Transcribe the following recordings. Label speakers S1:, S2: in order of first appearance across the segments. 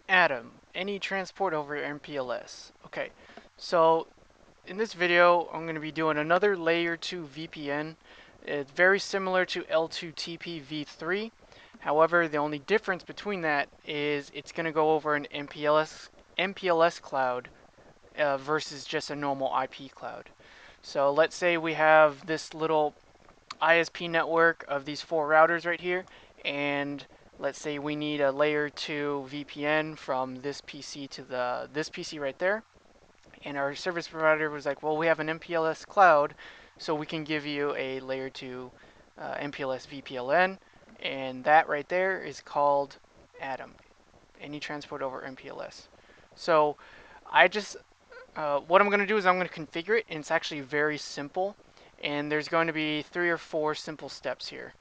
S1: AToM, any transport over MPLS. Okay, so in this video, I'm going to be doing another layer 2 VPN. It's very similar to L2TP v3. However, the only difference between that is it's going to go over an MPLS cloud versus just a normal IP cloud. So let's say we have this little ISP network of these 4 routers right here, and let's say we need a layer 2 VPN from this PC to this PC right there, and our service provider was like, well, we have an MPLS cloud, so we can give you a layer 2 MPLS VPLN, and that right there is called AToM, any transport over MPLS. So what I'm going to do is I'm going to configure it, and it's actually very simple, and there's going to be 3 or 4 simple steps here.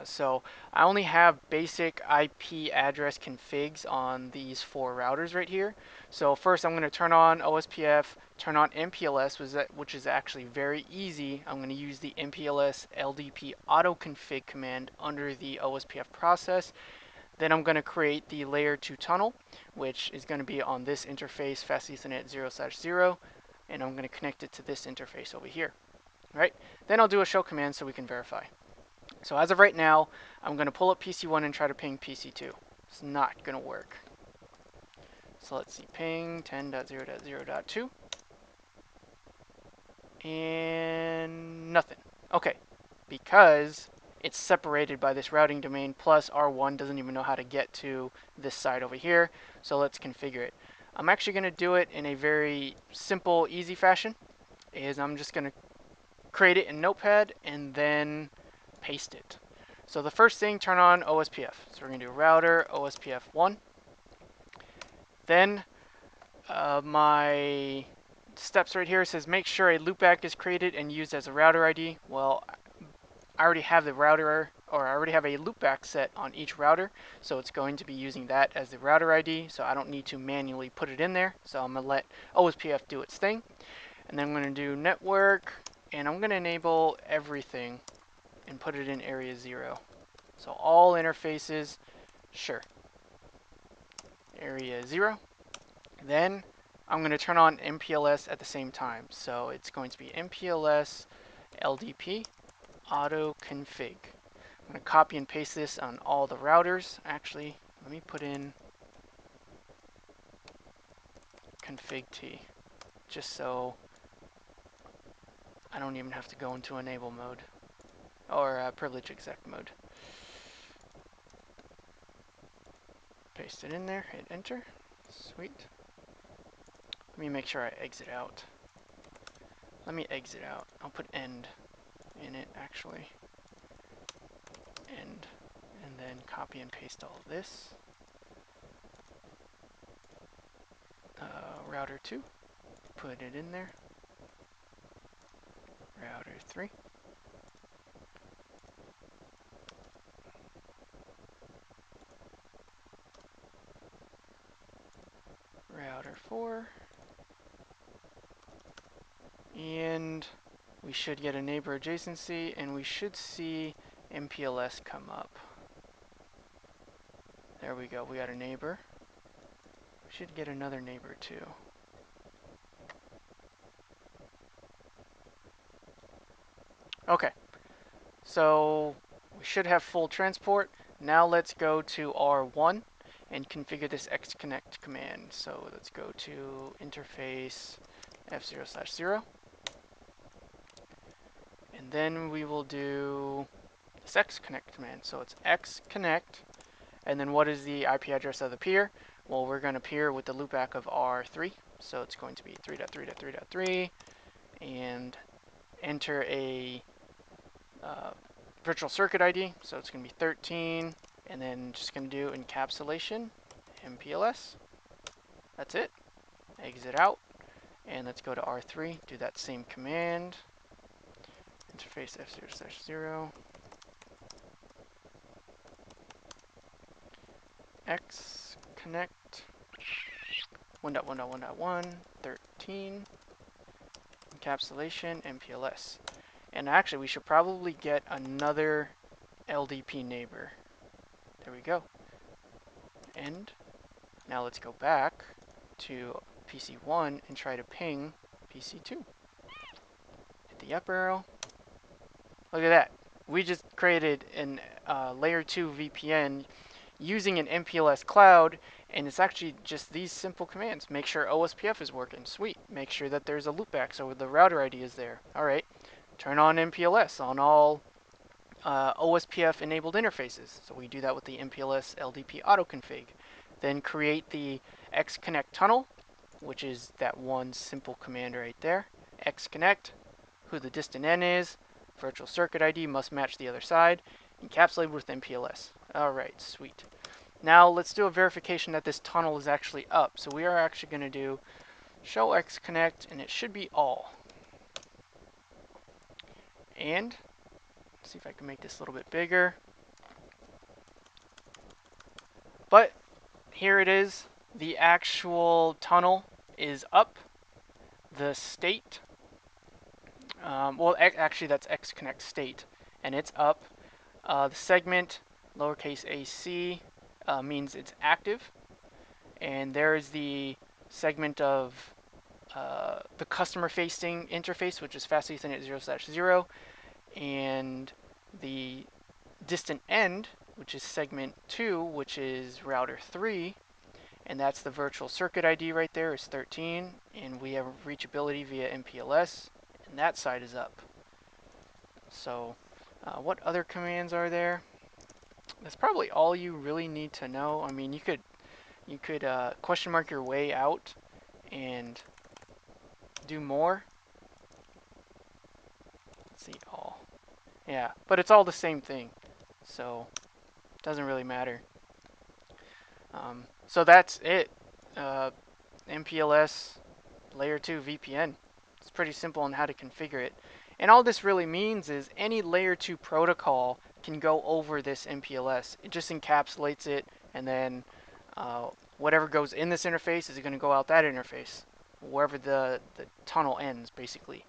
S1: So I only have basic IP address configs on these 4 routers right here. So first I'm going to turn on OSPF, turn on MPLS, which is actually very easy. I'm going to use the MPLS LDP auto config command under the OSPF process. Then I'm going to create the layer 2 tunnel, which is going to be on this interface, fast Ethernet 0/0, and I'm going to connect it to this interface over here. Right? Then I'll do a show command so we can verify. So as of right now, I'm going to pull up PC1 and try to ping PC2. It's not going to work. So let's see, ping 10.0.0.2. And nothing. Okay, because it's separated by this routing domain, plus R1 doesn't even know how to get to this side over here. So let's configure it. I'm actually going to do it in a very simple, easy fashion. I'm just going to create it in Notepad and then paste it. So the first thing, turn on OSPF. So we're going to do router OSPF1. Then my steps right here says make sure a loopback is created and used as a router ID. Well, I already have the router, or I already have a loopback set on each router, so it's going to be using that as the router ID, so I don't need to manually put it in there. So I'm going to let OSPF do its thing. And then I'm going to do network, and I'm going to enable everything and put it in area 0. So all interfaces, sure. Area 0. Then I'm going to turn on MPLS at the same time. So it's going to be MPLS LDP auto config. I'm going to copy and paste this on all the routers. Actually, let me put in config T, just so I don't even have to go into enable mode or privilege exec mode. Paste it in there, hit enter. Sweet. Let me make sure I exit out. Let me exit out. I'll put end in it, actually. End. And then copy and paste all of this. Router 2. Put it in there. Router 3. Router 4. And we should get a neighbor adjacency, and we should see MPLS come up. There we go, we got a neighbor. We should get another neighbor too. Okay, so we should have full transport. Now let's go to R1 and configure this xconnect command. So let's go to interface f0/0. And then we will do this xconnect command. So it's xconnect, and then what is the IP address of the peer? Well, we're going to peer with the loopback of R3. So it's going to be 3.3.3.3, and enter a virtual circuit ID. So it's going to be 13, and then just going to do encapsulation, MPLS. That's it. Exit out, and let's go to R3, do that same command. Interface f0/0. X connect 1.1.1.1 13 encapsulation MPLS. And actually we should probably get another LDP neighbor. There we go. End. Now let's go back to PC1 and try to ping PC2. Hit the up arrow. Look at that. We just created an layer 2 VPN using an MPLS cloud, and it's actually just these simple commands. Make sure OSPF is working. Sweet. Make sure that there's a loopback so the router ID is there. All right. Turn on MPLS on all OSPF enabled interfaces. So we do that with the MPLS LDP autoconfig. Then create the Xconnect tunnel, which is that one simple command right there. Xconnect, who the distant N is, virtual circuit ID must match the other side, encapsulated with MPLS. All right, sweet. Now let's do a verification that this tunnel is actually up. So we are actually going to do show Xconnect, and it should be all. And see if I can make this a little bit bigger. But here it is. The actual tunnel is up. The state, well, actually that's Xconnect state, and it's up. The segment, lowercase ac, means it's active. And there's the segment of the customer-facing interface, which is fast Ethernet 0/0, and the distant end, which is segment 2, which is router 3, and that's the virtual circuit ID right there is 13, and we have reachability via MPLS, and that side is up. So what other commands are there? That's probably all you really need to know. I mean, you could question mark your way out and do more. Let's see, all. Yeah, but it's all the same thing, so it doesn't really matter. So that's it. MPLS Layer 2 VPN. It's pretty simple on how to configure it. And all this really means is any Layer 2 protocol can go over this MPLS. It just encapsulates it, and then whatever goes in this interface is going to go out that interface, wherever the tunnel ends, basically.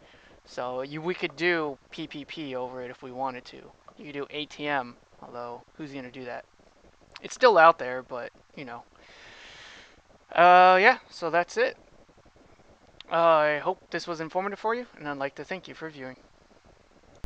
S1: So we could do PPP over it if we wanted to. You could do AToM, although who's going to do that? It's still out there, but, you know. Yeah, so that's it. I hope this was informative for you, and I'd like to thank you for viewing.